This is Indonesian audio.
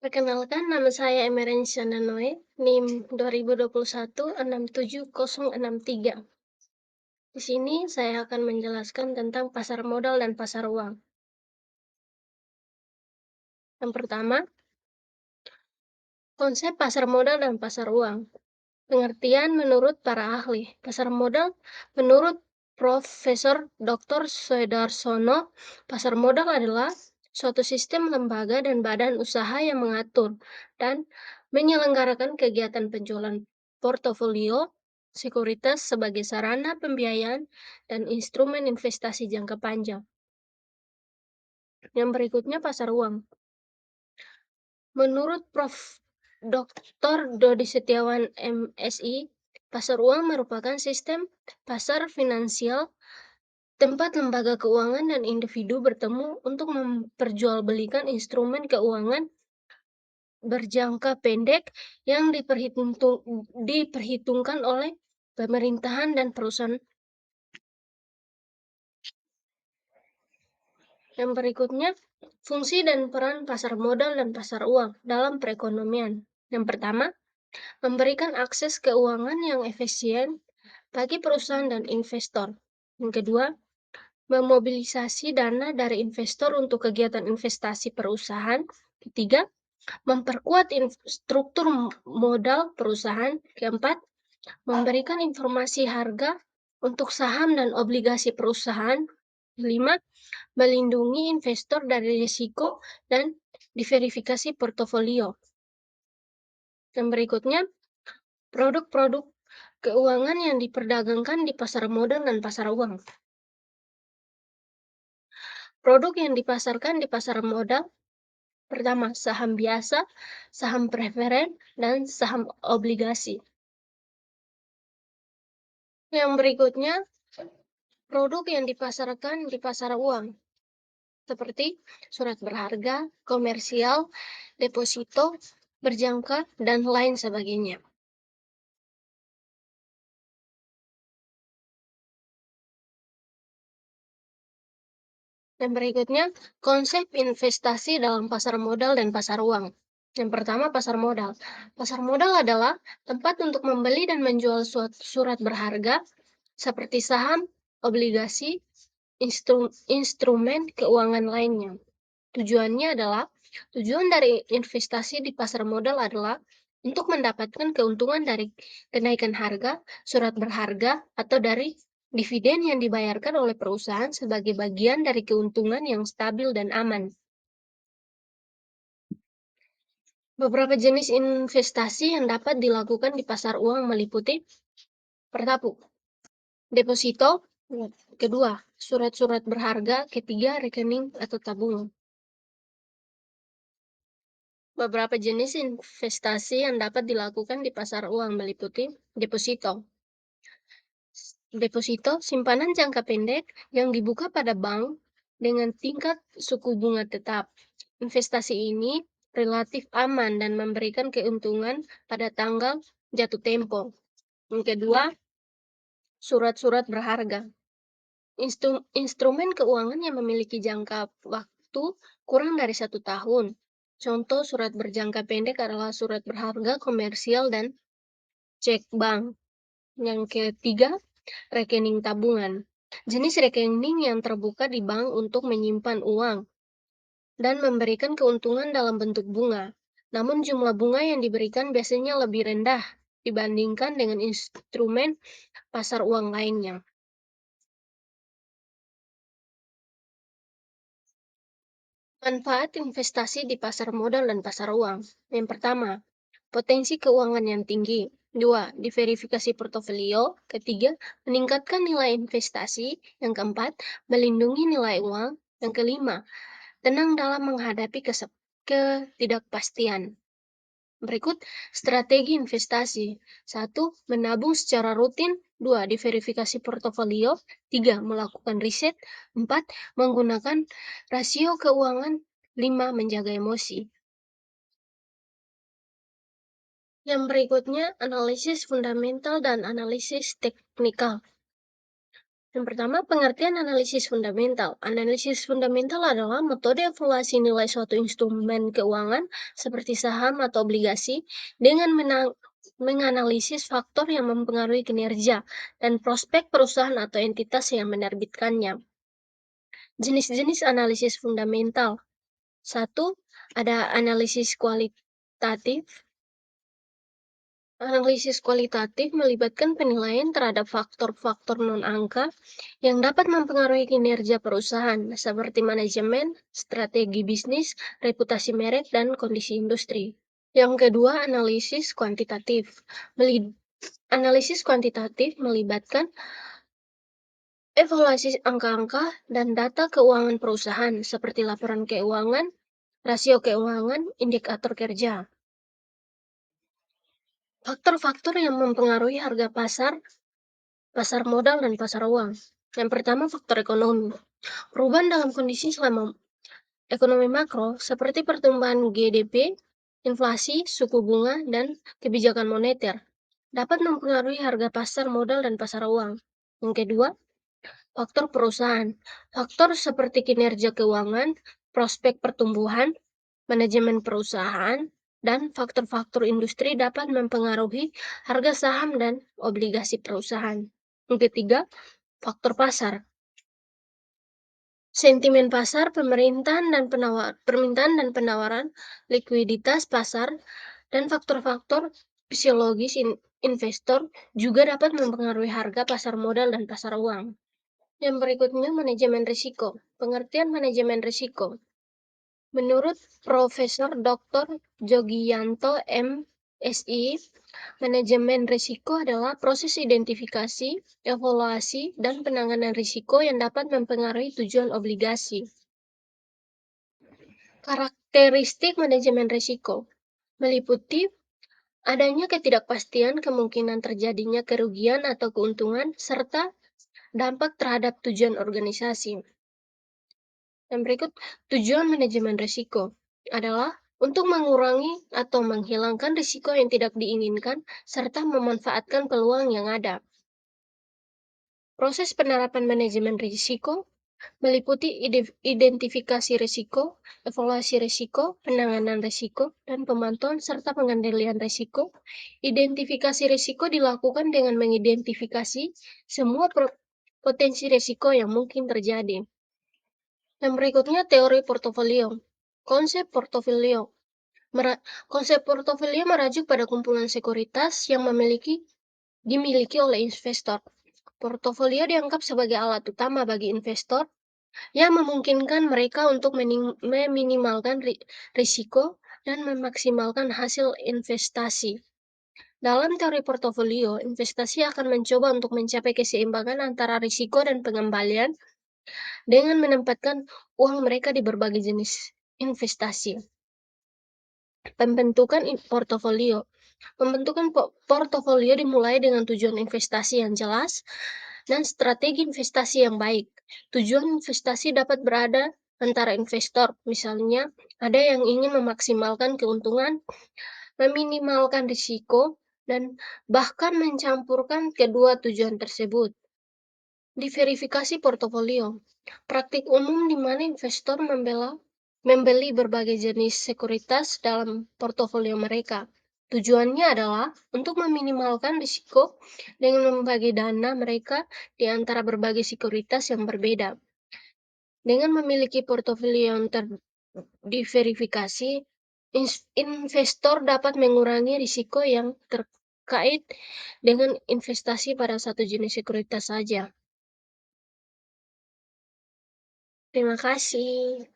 Perkenalkan, nama saya Emerensia Nanoe, NIM 2021 67063. Di sini saya akan menjelaskan tentang pasar modal dan pasar uang. Yang pertama, konsep pasar modal dan pasar uang. Pengertian menurut para ahli. Pasar modal menurut Profesor Dr. Soedarsono, pasar modal adalah suatu sistem lembaga dan badan usaha yang mengatur dan menyelenggarakan kegiatan penjualan portofolio sekuritas sebagai sarana pembiayaan dan instrumen investasi jangka panjang. Yang berikutnya pasar uang. Menurut Prof. Dr. Dodi Setiawan MSI, pasar uang merupakan sistem pasar finansial tempat lembaga keuangan dan individu bertemu untuk memperjualbelikan instrumen keuangan berjangka pendek yang diperhitungkan oleh pemerintahan dan perusahaan. Yang berikutnya, fungsi dan peran pasar modal dan pasar uang dalam perekonomian. Yang pertama, memberikan akses keuangan yang efisien bagi perusahaan dan investor. Yang kedua, memobilisasi dana dari investor untuk kegiatan investasi perusahaan. Ketiga, memperkuat struktur modal perusahaan. Keempat, memberikan informasi harga untuk saham dan obligasi perusahaan. Kelima, melindungi investor dari risiko dan diverifikasi portofolio. Yang berikutnya, produk-produk keuangan yang diperdagangkan di pasar modal dan pasar uang. Produk yang dipasarkan di pasar modal, pertama, saham biasa, saham preferen, dan saham obligasi. Yang berikutnya, produk yang dipasarkan di pasar uang, seperti surat berharga, komersial, deposito, berjangka, dan lain sebagainya. Dan berikutnya, konsep investasi dalam pasar modal dan pasar uang. Yang pertama, pasar modal. Pasar modal adalah tempat untuk membeli dan menjual surat berharga seperti saham, obligasi, instrumen keuangan lainnya. Tujuan dari investasi di pasar modal adalah untuk mendapatkan keuntungan dari kenaikan harga surat berharga atau dari dividen yang dibayarkan oleh perusahaan sebagai bagian dari keuntungan yang stabil dan aman. Beberapa jenis investasi yang dapat dilakukan di pasar uang meliputi pertama, deposito, kedua, surat-surat berharga, ketiga, rekening atau tabungan. Beberapa jenis investasi yang dapat dilakukan di pasar uang meliputi deposito. Deposito, simpanan jangka pendek yang dibuka pada bank dengan tingkat suku bunga tetap. Investasi ini relatif aman dan memberikan keuntungan pada tanggal jatuh tempo. Yang kedua, surat-surat berharga. Instrumen keuangan yang memiliki jangka waktu kurang dari 1 tahun. Contoh surat berjangka pendek adalah surat berharga komersial dan cek bank. Yang ketiga, rekening tabungan. Jenis rekening yang terbuka di bank untuk menyimpan uang dan memberikan keuntungan dalam bentuk bunga. Namun jumlah bunga yang diberikan biasanya lebih rendah dibandingkan dengan instrumen pasar uang lainnya. Manfaat investasi di pasar modal dan pasar uang. Yang pertama, potensi keuangan yang tinggi. Dua, diverifikasi portofolio. Ketiga, meningkatkan nilai investasi. Yang keempat, melindungi nilai uang. Yang kelima, tenang dalam menghadapi ketidakpastian. Berikut strategi investasi. 1. Menabung secara rutin. 2. Diverifikasi portofolio. 3. Melakukan riset. 4. Menggunakan rasio keuangan. 5. Menjaga emosi. Yang berikutnya, analisis fundamental dan analisis teknikal. Yang pertama, pengertian analisis fundamental. Analisis fundamental adalah metode evaluasi nilai suatu instrumen keuangan seperti saham atau obligasi dengan menganalisis faktor yang mempengaruhi kinerja dan prospek perusahaan atau entitas yang menerbitkannya. Jenis-jenis analisis fundamental. Satu, ada analisis kualitatif. Analisis kualitatif melibatkan penilaian terhadap faktor-faktor non-angka yang dapat mempengaruhi kinerja perusahaan, seperti manajemen, strategi bisnis, reputasi merek, dan kondisi industri. Yang kedua, analisis kuantitatif. Analisis kuantitatif melibatkan evaluasi angka-angka dan data keuangan perusahaan, seperti laporan keuangan, rasio keuangan, indikator kerja. Faktor-faktor yang mempengaruhi harga pasar, pasar modal, dan pasar uang. Yang pertama, faktor ekonomi. Perubahan dalam kondisi selama ekonomi makro seperti pertumbuhan GDP, inflasi, suku bunga, dan kebijakan moneter dapat mempengaruhi harga pasar modal dan pasar uang. Yang kedua, faktor perusahaan. Faktor seperti kinerja keuangan, prospek pertumbuhan, manajemen perusahaan, dan faktor-faktor industri dapat mempengaruhi harga saham dan obligasi perusahaan. Yang ketiga, faktor pasar. Sentimen pasar, permintaan dan penawaran, likuiditas pasar, dan faktor-faktor psikologis investor juga dapat mempengaruhi harga pasar modal dan pasar uang. Yang berikutnya, manajemen risiko. Pengertian manajemen risiko. Menurut Profesor Dr. Jogianto M.Si, manajemen risiko adalah proses identifikasi, evaluasi, dan penanganan risiko yang dapat mempengaruhi tujuan obligasi. Karakteristik manajemen risiko meliputi adanya ketidakpastian, kemungkinan terjadinya kerugian atau keuntungan, serta dampak terhadap tujuan organisasi. Yang berikut, tujuan manajemen risiko adalah untuk mengurangi atau menghilangkan risiko yang tidak diinginkan serta memanfaatkan peluang yang ada. Proses penerapan manajemen risiko meliputi identifikasi risiko, evaluasi risiko, penanganan risiko, dan pemantauan serta pengendalian risiko. Identifikasi risiko dilakukan dengan mengidentifikasi semua potensi risiko yang mungkin terjadi. Yang berikutnya, teori portofolio. Konsep portofolio. Konsep portofolio merujuk pada kumpulan sekuritas yang dimiliki oleh investor. Portofolio dianggap sebagai alat utama bagi investor yang memungkinkan mereka untuk meminimalkan risiko dan memaksimalkan hasil investasi. Dalam teori portofolio, investasi akan mencoba untuk mencapai keseimbangan antara risiko dan pengembalian dengan menempatkan uang mereka di berbagai jenis investasi. Pembentukan portofolio. Pembentukan portofolio dimulai dengan tujuan investasi yang jelas dan strategi investasi yang baik. Tujuan investasi dapat berada antara investor, misalnya ada yang ingin memaksimalkan keuntungan, meminimalkan risiko, dan bahkan mencampurkan kedua tujuan tersebut. Diverifikasi portofolio. Praktik umum di mana investor membeli berbagai jenis sekuritas dalam portofolio mereka. Tujuannya adalah untuk meminimalkan risiko dengan membagi dana mereka di antara berbagai sekuritas yang berbeda. Dengan memiliki portofolio yang diverifikasi, investor dapat mengurangi risiko yang terkait dengan investasi pada satu jenis sekuritas saja. Terima kasih.